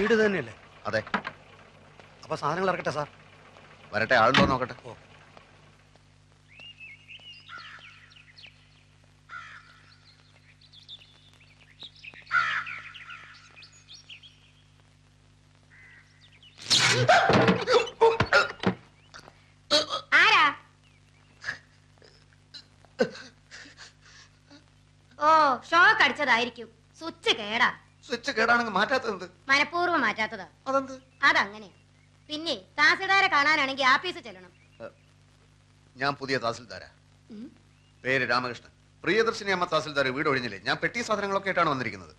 വീട് തന്നെയല്ലേ? അതെ. അപ്പൊ സാധനങ്ങൾ ഇറക്കട്ടെ സാർ? വരട്ടെ, ആളുണ്ടോ നോക്കട്ടെ. ഓ. ആരാ? ഓ, ഷോക്ക് അടിച്ചതായിരിക്കും. സ്വിച്ച് കേടാ. സ്വിച്ച് കേടാണെങ്കിൽ മാറ്റാത്തത് മനഃപൂർവ്വം മാറ്റാത്തതാ. അതെന്ത്? അതങ്ങനെയാ. പിന്നെ തഹസിൽദാരെ കാണാനാണെങ്കിൽ ആഫീസിൽ ചെല്ലണം. ഞാൻ പുതിയ തഹസിൽദാരാ. പേര് രാമകൃഷ്ണൻ. പ്രിയദർശിനി അമ്മ തഹസിൽദാർ വീട് ഒഴിഞ്ഞില്ലേ? ഞാൻ പെട്ടി സാധനങ്ങളൊക്കെ ആയിട്ടാണ് വന്നിരിക്കുന്നത്.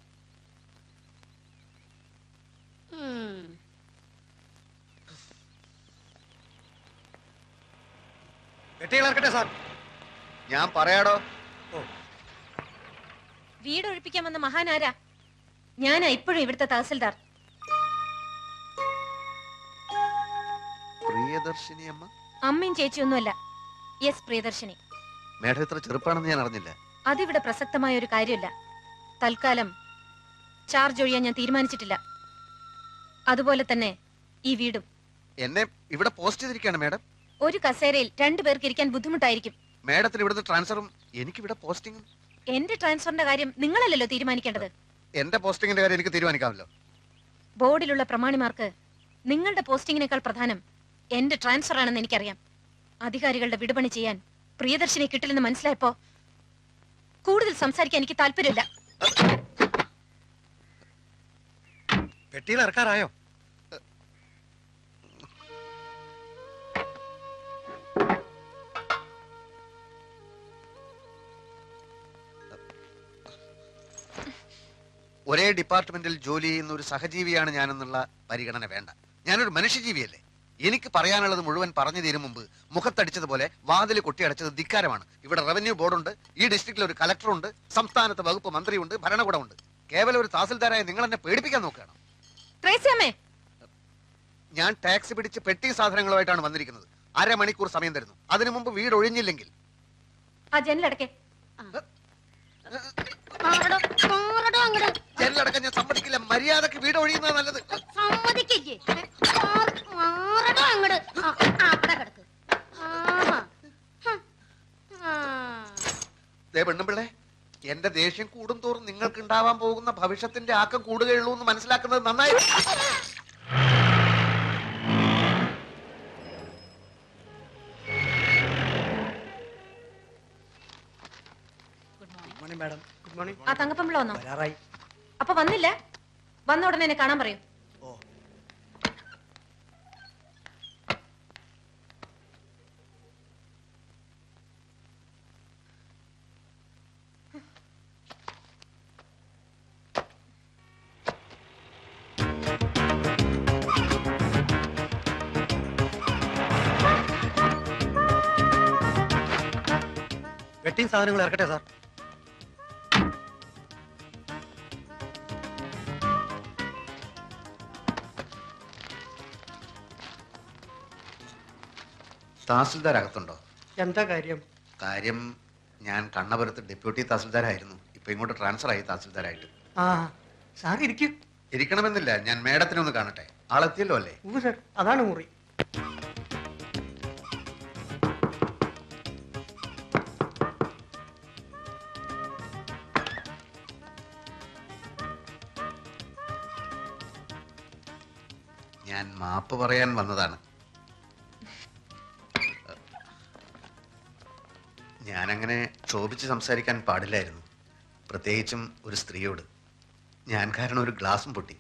പെട്ടികൾ ഇറക്കട്ടെ സാർ? ഞാൻ പറയാടോ. വീട് ഒഴിപ്പിക്കാൻ വന്ന മഹാനാരാ? ഞാനാ ഇപ്പോഴും ഇവിടുത്തെ തഹസിൽദാർ. പ്രിയദർശിനി അമ്മ? അമ്മയും ചേച്ചിയൊന്നുമല്ല. യെസ്, പ്രിയദർശിനി. മേഡം ഇത്ര ചെറുപ്പാണെന്ന് ഞാൻ അറിഞ്ഞില്ല. അതിവിടെ പ്രസക്തമായ ഒരു കാര്യമില്ല. തൽക്കാലം ചാർജ് ഒഴിയാൻ ഞാൻ തീരുമാനിച്ചിട്ടില്ല. അതുപോലെ തന്നെ ഈ വീടും. എന്നെ ഇവിടെ പോസ്റ്റ് ചെയ്തിരിക്കുകയാണ് മേഡം. ഒരു കസേരയിൽ 2 പേർക്ക് ഇരിക്കാൻ ബുദ്ധിമുട്ടായിരിക്കും. മേഡത്തിന് ഇവിടുത്തെ ട്രാൻസ്ഫറും എനിക്കിവിടെ പോസ്റ്റിംഗും. എന്റെ ട്രാൻസ്ഫറിന്റെ കാര്യം നിങ്ങളല്ലല്ലോ തീരുമാനിക്കേണ്ടത്. എന്റെ പോസ്റ്റിംഗിന്റെ കാര്യം എനിക്ക് തീരുമാനിക്കാമല്ലോ. ബോർഡിലുള്ള പ്രമാണിമാർക്ക് നിങ്ങളുടെ പോസ്റ്റിംഗിനേക്കാൾ പ്രധാനം എന്റെ ട്രാൻസ്ഫർ ആണെന്ന് എനിക്കറിയാം. അധികാരികളുടെ വിടുപണി ചെയ്യാൻ പ്രിയദർശിനി കിട്ടില്ലെന്ന് മനസ്സിലായപ്പോ കൂടുതൽ സംസാരിക്കാൻ എനിക്ക് താല്പര്യമില്ല. പെട്ടികൾ ഇറക്കാറായോ? ഒരേ ഡിപ്പാർട്ട്മെന്റിൽ ജോലി ചെയ്യുന്ന ഒരു സഹജീവിയാണ് ഞാനെന്നുള്ള പരിഗണന വേണ്ട. ഞാനൊരു മനുഷ്യജീവിയല്ലേ. എനിക്ക് പറയാനുള്ളത് മുഴുവൻ പറഞ്ഞു തീരും മുമ്പ് മുഖത്തടിച്ചതുപോലെ വാതിൽ കൊട്ടിയടച്ചത് ധിക്കാരമാണ്. ഇവിടെ റവന്യൂ ബോർഡുണ്ട്, ഈ ഡിസ്ട്രിക്റ്റിൽ ഒരു കളക്ടറുണ്ട്, സംസ്ഥാനത്ത് വകുപ്പ് മന്ത്രിയുണ്ട്, ഭരണകൂടമുണ്ട്. കേവലം ഒരു തഹസിൽദാരായ നിങ്ങൾ എന്നെ പേടിപ്പിക്കാൻ നോക്കുകയാണ്. ഞാൻ ടാക്സി പിടിച്ച് പെട്ടി സാധനങ്ങളുമായിട്ടാണ് വന്നിരിക്കുന്നത്. 1/2 മണിക്കൂർ സമയം തരുന്നു. അതിനു മുമ്പ് വീട് ഒഴിഞ്ഞില്ലെങ്കിൽ ജനലടക്കം ഞാൻ സമ്മതിക്കില്ല. മര്യാദക്ക് വീട് ഒഴിയുന്നത് നല്ലത്. പെണ്ണുപിള്ളേ, എന്റെ ദേഷ്യം കൂടും തോറും നിങ്ങൾക്ക് ഉണ്ടാവാൻ പോകുന്ന ഭവിഷ്യത്തിന്റെ ആക്കം കൂടുകയുള്ളൂ എന്ന് മനസ്സിലാക്കുന്നത് നന്നായി. ആ തങ്കപ്പമ്പിള വന്നോ? അപ്പൊ വന്നില്ല? വന്ന ഉടനെ എന്നെ കാണാൻ പറയൂ. പെട്ടിയും സാധനങ്ങൾ ഇറക്കട്ടെ സാർ? തഹസിൽദാർ അകത്തുണ്ടോ? എന്താ കാര്യം? കാര്യം, ഞാൻ കണ്ണപുരത്ത് ഡെപ്യൂട്ടി തഹസിൽദാരായിരുന്നു. ഇപ്പൊ ഇങ്ങോട്ട് ട്രാൻസ്ഫർ ആയി തഹസിൽദാരായിട്ട്. സാർ ഇരിക്കും. ഇരിക്കണമെന്നില്ല, ഞാൻ മേഡത്തിനെ ഒന്ന് കാണട്ടെ. ആളെത്തിയല്ലോ അല്ലേ? അതാണ് മുറി. ഞാൻ മാപ്പ് പറയാൻ വന്നതാണ്. ഞാനങ്ങനെ ക്ഷോഭിച്ച് സംസാരിക്കാൻ പാടില്ലായിരുന്നു, പ്രത്യേകിച്ചും ഒരു സ്ത്രീയോട്. ഞാൻ കാരണം ഒരു ഗ്ലാസും പൊട്ടി.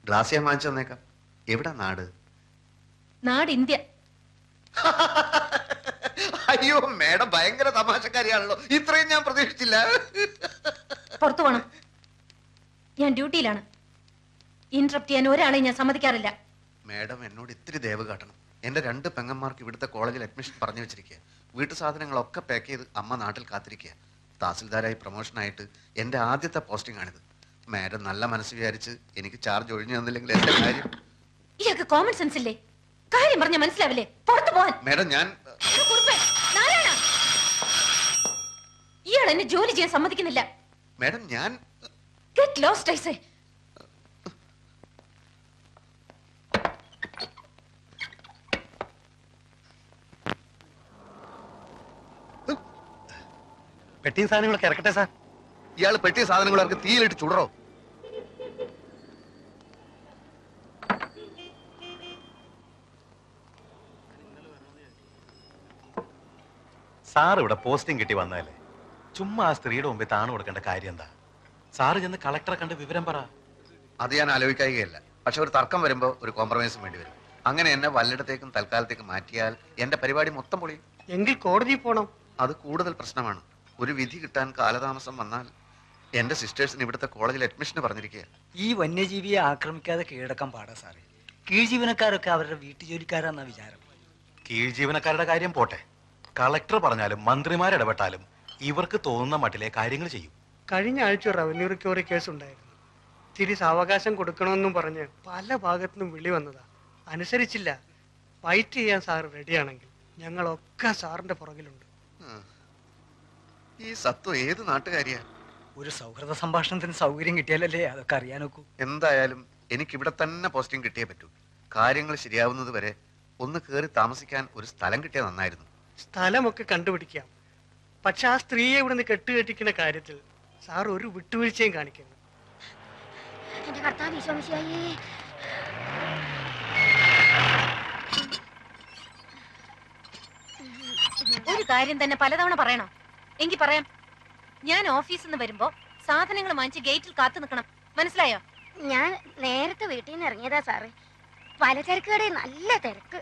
ഗ്ലാസ് ഞാൻ വാങ്ങിച്ചു തന്നേക്കാം. എവിടെ നാട്? നാട് ഇന്ത്യ. അയ്യോ മേഡം ഭയങ്കര തമാശക്കാരിയാണല്ലോ. ഇത്രയും ഞാൻ പ്രതീക്ഷിച്ചില്ല. പുറത്തു പോണം, ഞാൻ ഡ്യൂട്ടിയിലാണ്. ഇന്ററപ്റ്റ് ചെയ്യാൻ ഒരാളെ ഞാൻ സമ്മതിക്കാറില്ല. മേഡം എന്നോട് ഇത്തിരി ദയവ് കാട്ടണം. എന്റെ 2 പെങ്ങന്മാർക്ക് ഇവിടുത്തെ കോളേജിൽ അഡ്മിഷൻ പറഞ്ഞു വെച്ചിരിക്കുക. വീട്ടു സാധനങ്ങളൊക്കെ പാക്ക് ചെയ്ത് അമ്മ നാട്ടിൽ കാത്തിരിക്കുക. തഹസിൽദാരായി പ്രൊമോഷനായിട്ട് എന്റെ ആദ്യത്തെ പോസ്റ്റിംഗ് ആണിത്. മേഡം നല്ല മനസ്സ് വിചാരിച്ച് എനിക്ക് ചാർജ് ഒഴിഞ്ഞു തന്നില്ലെങ്കിൽ എന്റെ കാര്യം. ഇയാൾക്ക് കോമൺ സെൻസ് ഇല്ലേ? കാര്യം പറഞ്ഞ മനസ്സിലാവില്ലേ? പുറത്തു പോവാൻ. മേഡം ഞാൻ ഇയാൾ എന്നെ ജോലി ചെയ്യാൻ സമ്മതിക്കുന്നില്ല. മേഡം ഞാൻ ഗെറ്റ് ലോസ്റ്റ് ഐ സേ. പെട്ടിയും സാധനങ്ങളൊക്കെ ഇറക്കട്ടെ സാർ. ഇയാൾ പെട്ടിയ സാധനങ്ങളൊക്കെ തീയിലിട്ട് ചുടറോ? സാർ ഇവിടെ പോസ്റ്റിംഗ് കിട്ടി വന്നതല്ലേ, ചുമ്മാ ആ സ്ത്രീയുടെ മുമ്പിൽ താണു കൊടുക്കേണ്ട കാര്യം എന്താ? സാറ് ചെന്ന് കളക്ടറെ കണ്ട് വിവരം പറ. അത് ഞാൻ ആലോചിക്കുകയല്ല. പക്ഷെ ഒരു തർക്കം വരുമ്പോൾ ഒരു കോംപ്രമൈസും വേണ്ടി വരും. അങ്ങനെ എന്നെ വല്ലയിടത്തേക്കും തൽക്കാലത്തേക്ക് മാറ്റിയാൽ എന്റെ പരിപാടി മൊത്തം പൊളിയും. എങ്കിൽ കോടതിയിൽ പോണം. അത് കൂടുതൽ പ്രശ്നമാണ്. ഒരു വിധി കിട്ടാൻ കാലതാമസം വന്നാൽ എന്റെ സിസ്റ്റേഴ്സിന് ഇവിടുത്തെ കോളേജിൽ അഡ്മിഷന് പറഞ്ഞിരിക്കുക. ഈ വന്യജീവിയെ ആക്രമിക്കാതെ കീഴടക്കാൻ പാടാ സാറേ. കീഴ്ജീവനക്കാരൊക്കെ അവരുടെ വീട്ടുജോലിക്കാരാന്നാ വിചാരം. കീഴ് ജീവനക്കാരുടെ കാര്യം പോട്ടെ, കളക്ടർ പറഞ്ഞാലും മന്ത്രിമാരിടപെട്ടാലും ഇവർക്ക് തോന്നുന്ന മട്ടിലെ കാര്യങ്ങൾ ചെയ്യും. കഴിഞ്ഞ ആഴ്ച റവന്യൂ റിക്കവറി കേസ് ഉണ്ടായിരുന്നു. തിരി സാവകാശം കൊടുക്കണമെന്നും പറഞ്ഞ് പല ഭാഗത്തുനിന്നും വിളി വന്നതാ. അനുസരിച്ചില്ല. ഫൈറ്റ് ചെയ്യാൻ സാർ റെഡിയാണെങ്കിൽ ഞങ്ങളൊക്കെ സാറിന്റെ പുറകിലുണ്ട്. ഈ സത്വം ഏത് നാട്ടുകാരിയാ? ഒരു സൗഹൃദ സംഭാഷണത്തിന് സൗകര്യം കിട്ടിയാലല്ലേ അതൊക്കെ അറിയാനൊക്കൂ. എന്തായാലും എനിക്ക് ഇവിടെ തന്നെ പോസ്റ്റിംഗ് കിട്ടിയേ പറ്റൂ. കാര്യങ്ങൾ ശരിയാവുന്നത് വരെ ഒന്ന് കയറി താമസിക്കാൻ ഒരു സ്ഥലം കിട്ടിയാൽ നന്നായിരുന്നു. സ്ഥലമൊക്കെ കണ്ടുപിടിക്കാം. പക്ഷെ ആ സ്ത്രീയെ ഇവിടുന്ന് കെട്ടുകെട്ടിക്കുന്ന കാര്യത്തിൽ സാർ ഒരു വിട്ടുവീഴ്ചയും കാണിക്കുന്നു. എന്റെ കർത്താവ് വിശ്വസിയായേ. ഒരു കാര്യം തന്നെ പലതവണ പറയണോ? എങ്കിൽ പറയാം. ഞാൻ ഓഫീസിൽ നിന്ന് വരുമ്പോ സാധനങ്ങൾ വാങ്ങിച്ച് ഗേറ്റിൽ കാത്തു നിൽക്കണം. മനസ്സിലായോ? ഞാൻ നേരത്തെ വീട്ടിൽ നിന്ന് ഇറങ്ങിയതാ സാറേ. പലചരക്ക് കടയിൽ നല്ല തിരക്ക്.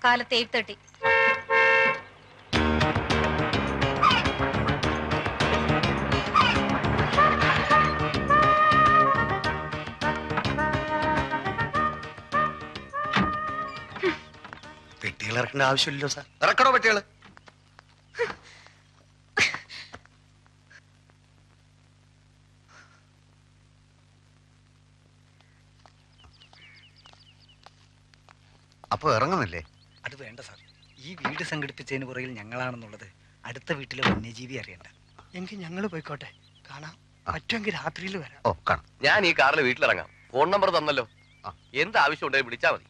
കാലത്ത് 8:30. പെട്ടികൾ ഇറക്കേണ്ട ആവശ്യമില്ലല്ലോ സാർ. ഇറക്കണോ പെട്ടികള്? അപ്പൊ ഇറങ്ങുന്നില്ലേ? അത് വേണ്ട സാർ. ഈ വീട് സംഘടിപ്പിച്ചതിന് പുറകിൽ ഞങ്ങളാണെന്നുള്ളത് അടുത്ത വീട്ടിലെ വന്യജീവി അറിയണ്ട. എങ്കിൽ ഞങ്ങൾ പോയിക്കോട്ടെ. കാണാം. പറ്റുമെങ്കിൽ രാത്രിയിൽ വരാം. ഓ കാണാം. ഞാൻ ഈ കാറിൽ വീട്ടിലിറങ്ങാം. ഫോൺ നമ്പർ തന്നല്ലോ. ആ. എന്ത് ആവശ്യം ഉണ്ടെങ്കിൽ വിളിച്ചാൽ മതി.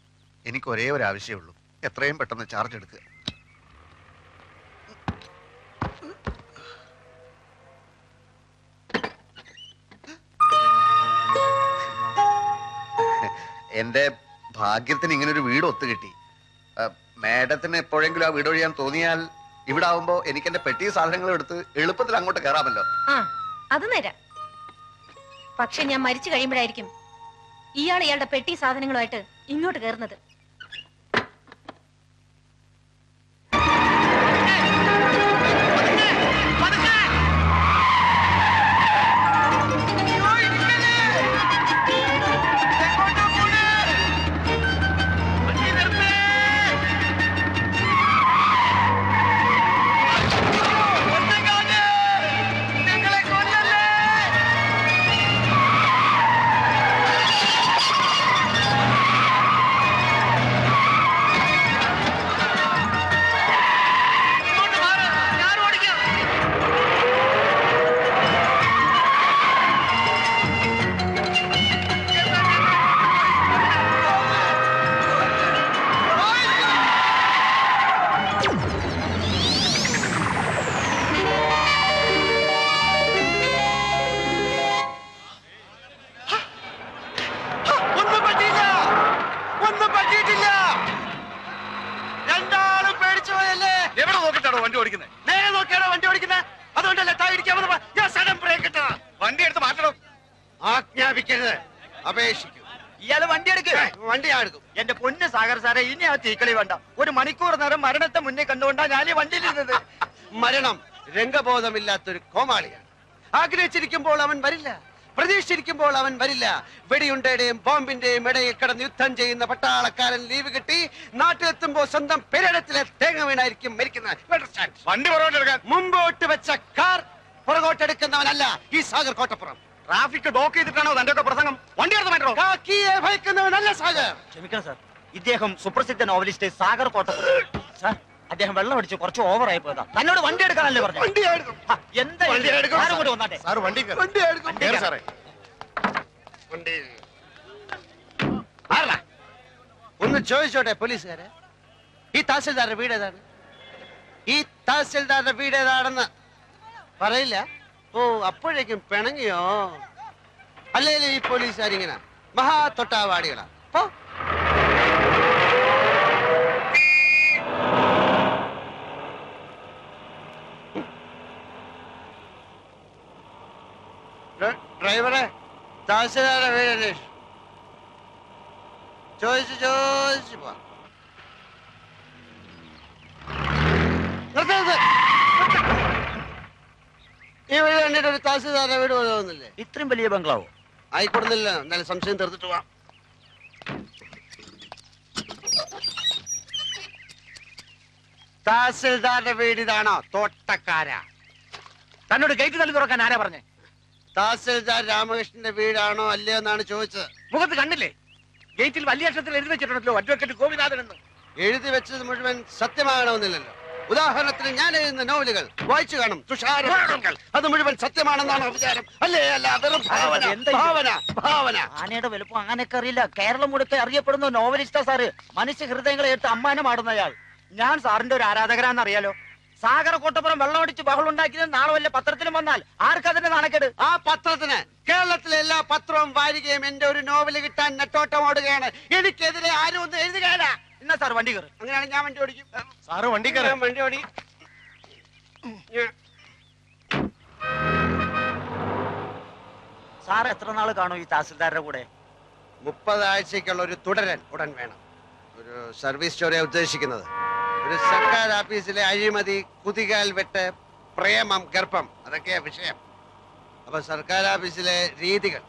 എനിക്ക് ഒരേ ഒരു ആവശ്യമേ ഉള്ളൂ. എത്രയും പെട്ടെന്ന് ചാർജ് എടുക്കുക. എന്റെ ഭാഗ്യത്തിന് ഇങ്ങനെ ഒരു വീട് ഒത്തുകിട്ടി. മാഡത്തിന് എപ്പോഴെങ്കിലും ആ വീട് ഒഴിയാൻ തോന്നിയാൽ ഇവിടെ ആവുമ്പോ എനിക്ക് എന്റെ പെട്ടി സാധനങ്ങൾ എടുത്ത് എളുപ്പത്തിൽ അങ്ങോട്ട് കയറാമല്ലോ. ആ, അത് നേരാ. പക്ഷെ ഞാൻ മരിച്ചു കഴിയുമ്പോഴായിരിക്കും ഇയാൾ ഇയാളുടെ പെട്ടി സാധനങ്ങളുമായിട്ട് ഇങ്ങോട്ട് കയറുന്നത്. ഇയാള് വണ്ടി എടുക്കും. എന്റെ പൊന്ന് സാഗർ സാറേ, ഇനി ആ തീക്കളി വേണ്ട. ഒരു മണിക്കൂർ നേരം മരണത്തെ മുന്നേ കണ്ടുകൊണ്ടാ ഞാൻ ഈ വണ്ടിയിലിരുന്നത്. മരണം രംഗബോധമില്ലാത്തൊരു കോമാളിയാണ്. ആഗ്രഹിച്ചിരിക്കുമ്പോൾ അവൻ വരില്ല, പ്രതീക്ഷിച്ചിരിക്കുമ്പോൾ അവൻ വരില്ല. വെടിയുണ്ടയുടെയും ബോംബിന്റെയും ഇടയിൽ കിടന്ന് യുദ്ധം ചെയ്യുന്ന പട്ടാളക്കാരൻ ലീവ് കിട്ടി നാട്ടിലെത്തുമ്പോൾ സ്വന്തം പെരടത്തിലെ തേങ്ങ വീണായിരിക്കും മരിക്കുന്നത്. വണ്ടി പുറകോട്ടെടുക്കാൻ. മുമ്പോട്ട് വെച്ച കാർ പുറകോട്ടെടുക്കുന്നവനല്ല ഈ സാഗർ കോട്ടപ്പുറം. ട്രാഫിക് ബ്ലോക്ക് ചെയ്തിട്ടാണോ തന്റെ ഒക്കെ പ്രസംഗം? വണ്ടി എടുത്ത് മാറ്റോ. കാക്കിയെ ഭയക്കുന്നവനല്ല സാഗർ. ക്ഷമിക്കണം സാർ, ഇദ്ദേഹം സുപ്രസിദ്ധ നോവലിസ്റ്റ് സാഗർ കോട്ടപ്പുറം. സാർ, അദ്ദേഹം വെള്ളം അടിച്ച് കുറച്ച് ഓവറായി പോയതാ. തന്നോട് വണ്ടി എടുക്കാനല്ലേ പറഞ്ഞു? വണ്ടി എടുക്കും. എന്താ വണ്ടി എടുക്കും. സാർ ഇങ്ങോട്ട് വന്നാട്ടെ. സാർ വണ്ടി വണ്ടി സാറേ വണ്ടി മാറടാ. ഒന്ന് ചോദിച്ചോട്ടെ പോലീസുകാരെ, ഈ തഹസിൽദാരുടെ വീട് ഏതാണ്? ഈ തഹസിൽദാരുടെ വീട് ഏതാണെന്ന് പറയില്ല. ഓ, അപ്പോഴേക്കും പിണങ്ങിയോ? അല്ലേലും ഈ പോലീസുകാരിങ്ങനെ മഹാ തൊട്ടാവാടികളാ. പോ. ഡ്രൈവറെ, തഹസിൽദാരുടെ വീട് അന്വേഷിച്ചു. ചോദിച്ചു പോ. ഈ വീട് കണ്ടിട്ട് ഒരു തഹസിൽദാരുടെ വീട് പോലെ തോന്നുന്നില്ലേ? ഇത്രയും വലിയ ബംഗ്ലാവോ? ആയിക്കൊടുന്നില്ല. എന്നാലും സംശയം തീർത്തിട്ട് പോവാം. തഹസിൽദാരുടെ വീട് ഇതാണോ? തോട്ടക്കാരാ. തന്നോട് ഗേറ്റ് തള്ളി തുറക്കാൻ ആരാ പറഞ്ഞേ? തഹസിൽദാർ രാമകൃഷ്ണന്റെ വീടാണോ അല്ലയോ എന്നാണ് ചോദിച്ചത്. മുഖത്ത് കണ്ടില്ലേ? ഗേറ്റിൽ വലിയ അക്ഷരത്തിൽ എഴുതി വെച്ചിട്ടുണ്ടല്ലോ അഡ്വക്കേറ്റ് ഗോപിനാഥൻ എന്ന്. എഴുതി വെച്ചത് മുഴുവൻ സത്യമാകണമെന്നില്ലല്ലോ. ഉദാഹരണത്തിന് ഞാൻ എഴുതുന്ന നോവലുകൾ വായിച്ചു കാണും. തുഷാര അത് മുഴുവൻ സത്യമാണെന്നാണ് വിചാരം. അല്ലേ? അല്ല, വെറും ഭാവന. ഭാവന ഭാവന. ആനയുടെ വലുപ്പം ആനയൊക്കെ അറിയില്ല. കേരളം മുഴുക്കെ അറിയപ്പെടുന്ന നോവലിസ്റ്റാ സാറ്. മനുഷ്യ ഹൃദയങ്ങളെ എടുത്ത് അമ്മാനമാടുന്നയാൾ. ഞാൻ സാറിന്റെ ഒരു ആരാധകരാന്നറിയാലോ. സാഗര കോട്ടപ്പുറം വെള്ളമടിച്ച് ബഹളം ഉണ്ടാക്കിയത് നാളെ വല്ല പത്രത്തിലും വന്നാൽ ആർക്കതിന്റെ നാണക്കേട്? ആ പത്രത്തിന്, കേരളത്തിലെ എല്ലാ പത്രവും വാരികയും എന്റെ ഒരു നോവല് കിട്ടാൻ നെട്ടോട്ടം ഓടുകയാണ്. എനിക്കെതിരെ ആരും ഒന്നും എഴുതുകയല്ല. എന്നാ സാർ വണ്ടി കയറി. അങ്ങനെയാണ് ഞാൻ വണ്ടി ഓടിക്കും. സാറ് വണ്ടി ഞാൻ വണ്ടി ഓടി. സാർ എത്ര നാൾ കാണും ഈ തഹസിൽദാരുടെ കൂടെ? 30 ആഴ്ചക്കുള്ള ഒരു തുടരൻ ഉടൻ വേണം. ഒരു സർവീസ് സ്റ്റോറിയാ ഉദ്ദേശിക്കുന്നത്. ഒരു സർക്കാർ ഓഫീസിലെ അഴിമതി, കുതികാൽ വെട്ട്, പ്രേമം, ഗർഭം, അതൊക്കെയാ വിഷയം. അപ്പൊ സർക്കാർ ഓഫീസിലെ രീതികൾ,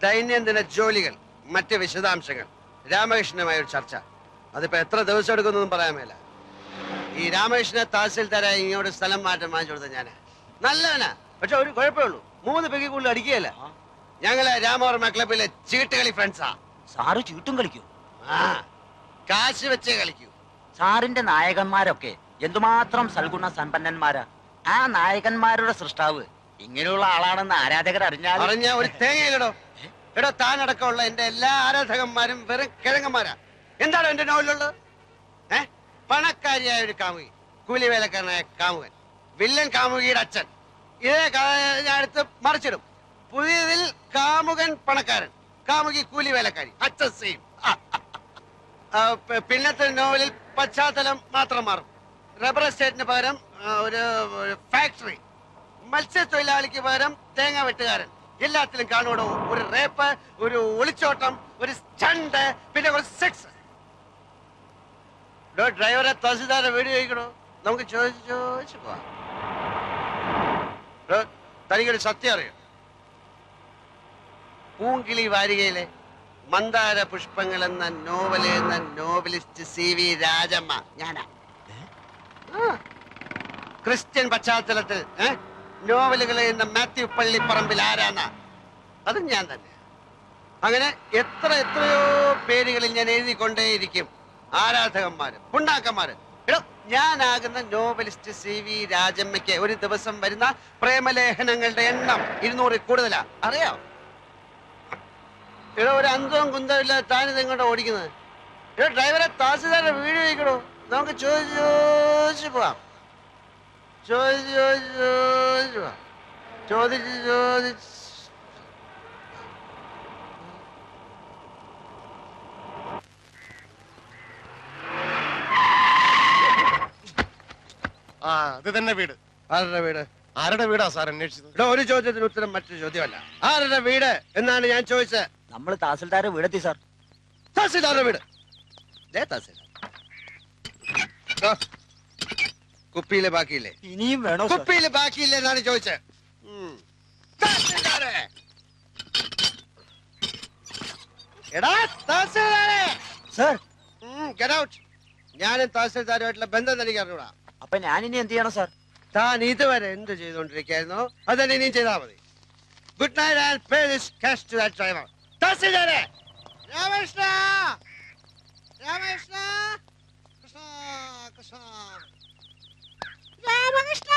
ദൈനംദിന ജോലികൾ, മറ്റ് വിശദാംശങ്ങൾ, രാമകൃഷ്ണനുമായ ഒരു ചർച്ച. അതിപ്പോ എത്ര ദിവസം എടുക്കുന്നൊന്നും പറയാൻ മേല. ഈ രാമകൃഷ്ണ തഹസിൽദാരായി ഇങ്ങോട്ട് സ്ഥലം മാറ്റം വാങ്ങിച്ചു കൊടുത്ത ഞാനാ. നല്ലവനാ, പക്ഷെ ഒരു കുഴപ്പമേ ഉള്ളൂ. 3 പെഗ് കൂടുതൽ അടിക്കുകയല്ല. ഞങ്ങളെ രാമവർമ്മ ക്ലബിലെ ചീട്ടുകളി ഫ്രണ്ട്സാ. സാറ് ചീട്ടും കളിക്കൂ? ആ, കാശ് വെച്ചേ കളിക്കൂ. സാറിന്റെ നായകന്മാരൊക്കെ എന്തുമാത്രം സൽഗുണ സമ്പന്നന്മാരാ. ആ നായകന്മാരുടെ സൃഷ്ടാവ് ഇങ്ങനെയുള്ള ആളാണെന്ന് ആരാധകർ അറിഞ്ഞാൽ പറഞ്ഞ ഒരു തേങ്ങയിലടോ. എടോ, താനടക്കമുള്ള എന്റെ എല്ലാ ആരാധകന്മാരും വെറും കിഴങ്ങന്മാരാ. എന്താണോ എന്റെ നോവലുള്ളത്? പണക്കാരിയായ ഒരു കാമുകി, കൂലിവേലക്കാരനായ കാമുകൻ, വില്ലൻ കാമുകിയുടെ അച്ഛൻ. ഇതേ ഞാൻ എടുത്ത് മറിച്ചിടും. പുതിയതിൽ കാമുകൻ പണക്കാരൻ, കാമുകി കൂലിവേലക്കാരി, അച്ഛൻ സെയിം. പിന്നത്തെ നോവലിൽ പശ്ചാത്തലം മാത്രം മാറും. റബ്ബർ എസ്റ്റേറ്റിന് പകരം ഒരു ഫാക്ടറി, മത്സ്യത്തൊഴിലാളിക്ക് പകരം തേങ്ങ വെട്ടുകാരൻ. എല്ലാത്തിലും കാണുവോ ഒരു റേപ്പ്, ഒരു ഒളിച്ചോട്ടം, ഒരു സ്റ്റണ്ട്, പിന്നെ ഒരു സെക്സ്. ഡ്രൈവറെ തഹസിൽദാരെ വീട് ചോദിക്കണോ? നമുക്ക് ചോദിച്ചു പോവാം. തനിക്കൊരു സത്യം അറിയോ? പൂങ്കിളി വാരികയിലെ മന്ദാര പുഷ്പങ്ങൾ എന്ന നോവൽ എന്ന നോവലിസ്റ്റ് CV രാജമ്മ ഞാനാ. ക്രിസ്ത്യൻ പശ്ചാത്തലത്തിൽ നോവലുകൾ എഴുതുന്ന മാത്യു പള്ളിപ്പറമ്പിൽ ആരാന്ന? അതും ഞാൻ തന്നെ. അങ്ങനെ എത്രയോ പേരുകളിൽ ഞാൻ എഴുതിക്കൊണ്ടേയിരിക്കും. ആരാധകന്മാര്, പുണ്ണാക്കന്മാര്. എടോ, ഞാനാകുന്ന നോവലിസ്റ്റ് CV രാജമ്മയ്ക്ക് ഒരു ദിവസം വരുന്ന പ്രേമലേഖനങ്ങളുടെ എണ്ണം 200 കൂടുതലാ. അറിയാം? എടോ, ഒരു അന്തവും കുന്തവും ഇല്ല. താനിത് എങ്ങോട്ടാ ഓടിക്കുന്നത്? എടോ, ഡ്രൈവറെ തഹസിൽദാരുടെ വീട് ചോദിക്കണോ? നമുക്ക് ചോദിച്ചു പോവാം. ചോദിച്ചു പോവാം. ചോദിച്ച് ആ, അത് തന്നെ വീട്. ആരുടെ വീട്? ആരുടെ വീടാ സാർ അന്വേഷിച്ചത്? ഇവിടെ ഒരു ചോദ്യത്തിന് ഉത്തരം മറ്റൊരു ചോദ്യമല്ല. ആരുടെ വീട് എന്നാണ് ഞാൻ ചോദിച്ചത്. നമ്മൾ തഹസിൽദാരെ വീടെത്തി സാർ. തഹസിൽദാരുടെ വീട്. തഹസിൽദാർ കുപ്പിയില് ബാക്കിയില്ലേ? ഇനിയും വേണോ? കുപ്പിയില് ബാക്കിയില്ലേ എന്നാണ് ചോദിച്ചത്. തഹസിൽദാരെ, എടാ തഹസിൽദാരെ സാർ. Get out. ഞാനും തഹസിൽദാരുമായിട്ടുള്ള ബന്ധം എനിക്ക് അറിഞ്ഞൂടാ. അപ്പൊ ഞാനിനി എന്ത് ചെയ്യണം സാർ? താൻ ഇതുവരെ എന്ത് ചെയ്തുകൊണ്ടിരിക്കുകയായിരുന്നോ അതന്നെ ഇനിയും ചെയ്താൽ മതി. Good night and pay this cash to that driver. തഹസിൽദാരെ, രാമകൃഷ്ണ, രാമകൃഷ്ണ, കൃഷ്ണ കൃഷ്ണ, രാമകൃഷ്ണ,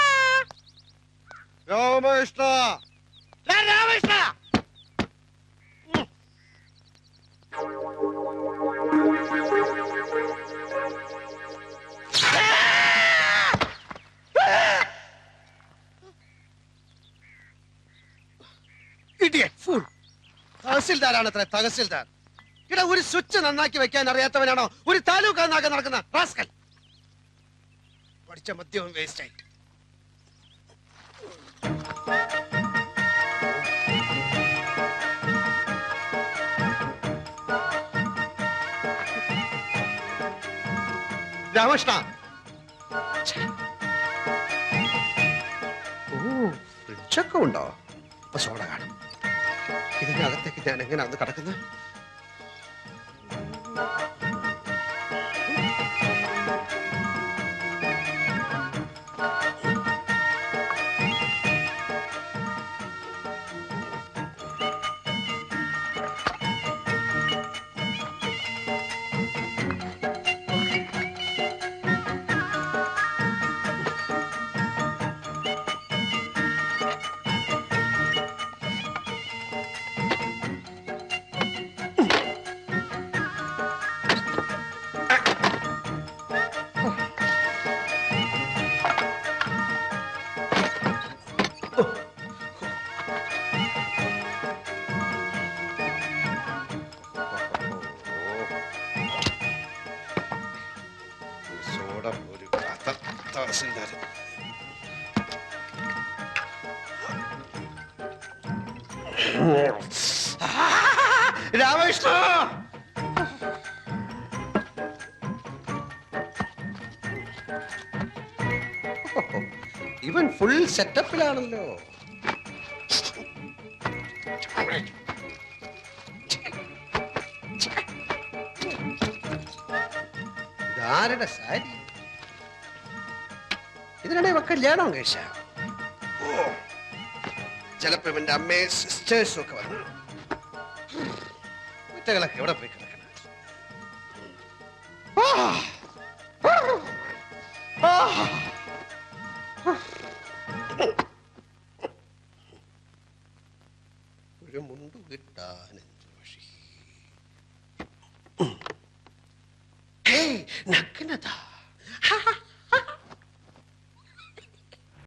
രാമകൃഷ്ണ, രാമകൃഷ്ണ. Idiot, fool. തഹസിൽദാരാണ് അത്ര തഹസിൽദാർ. ഇവിടെ ഒരു സ്വിച്ച് നന്നാക്കി വെക്കാൻ അറിയാത്തവനാണോ ഒരു താലൂക്ക് നന്നാക്കാൻ നടക്കുന്ന റാസ്കൽ? പഠിച്ച മദ്യവും വേസ്റ്റ് ആയിട്ട്. രാമകൃഷ്ണ, ഫ്രിഡ്ജൊക്കെ ഉണ്ടോ? അപ്പൊ സോഡ കാണും. ഇതിന്റെ അകത്തേക്ക് ഞാൻ എങ്ങനെയാണ് കിടക്കുന്നത്? സോഡ ഒരു തഹസിൽദാർ. രാമകൃഷ്ണ, ഇവൻ ഫുൾ സെറ്റപ്പിലാണല്ലോ. ഇതാരുടെ സാരി? ഇതിനിടെ ഇവ കല്യാണം കഴിച്ച? ഓ, ചിലപ്പോ ഇവന്റെ അമ്മയും സിസ്റ്റേഴ്സും ഒക്കെ വന്നു. കുറ്റകളൊക്കെ എവിടെ പോയി കിടക്കണം? ഒരു മുണ്ട് കിട്ടാൻ